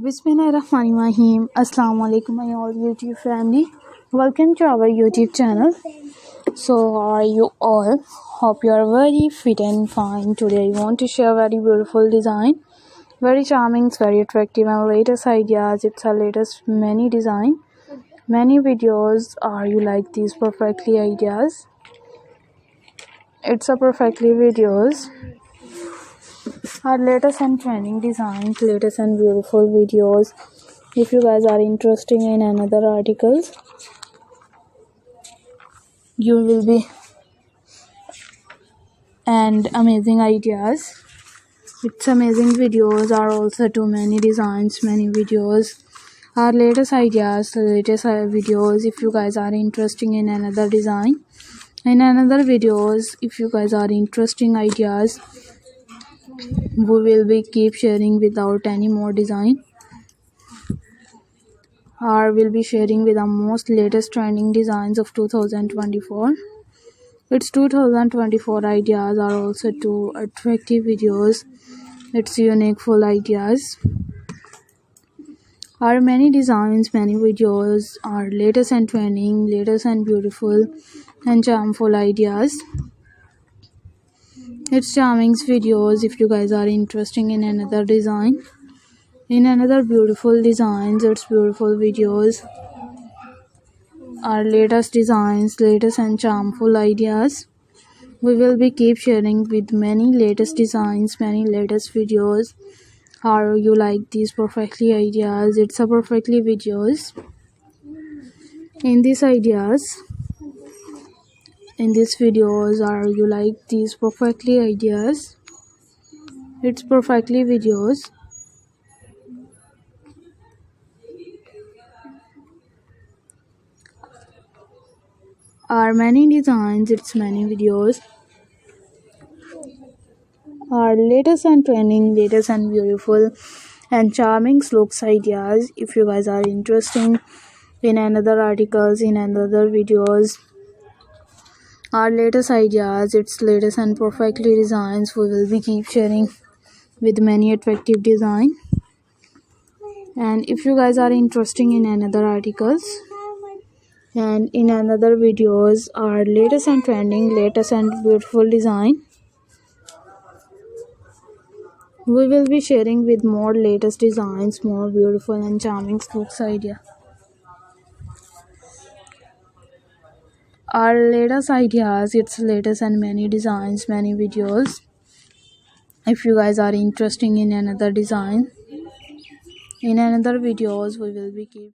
Bismillahirrahmanirrahim. Assalamu alaikum my all YouTube family. Welcome to our YouTube channel. So how are you all? Hope you are very fit and fine. Today I want to share very beautiful design. Very charming, very attractive and latest ideas. It's our latest many design. Many videos. Are you like these perfectly ideas? It's a perfectly videos. Our latest and trending designs, latest and beautiful videos. If you guys are interested in another articles, you will be and amazing ideas. It's amazing videos are also too many designs, many videos. Our latest ideas, latest videos. If you guys are interested in another design, in another videos, if you guys are interesting ideas, we will be keep sharing without any more design. Or will be sharing with the most latest trending designs of 2024. Its 2024 ideas are also too attractive videos. It's unique full ideas. Our many designs, many videos are latest and trending, latest and beautiful and charmful ideas. It's charming videos. If you guys are interested in another design, in another beautiful designs, it's beautiful videos. Our latest designs, latest and charmful ideas. We will be keep sharing with many latest designs, many latest videos. How you like these perfectly ideas? It's a perfectly videos. In these ideas, in these videos, are you like these perfectly ideas? It's perfectly videos. Are many designs, it's many videos. Our latest and trending, latest and beautiful and charming looks ideas. If you guys are interested in another articles, in another videos, our latest ideas, its latest and perfectly designs, we will be keep sharing with many attractive design. And if you guys are interested in another articles and in another videos, our latest and trending, latest and beautiful design, we will be sharing with more latest designs, more beautiful and charming looks idea. Our latest ideas, its latest and many designs, many videos. If you guys are interested in another design, in another videos, we will be keep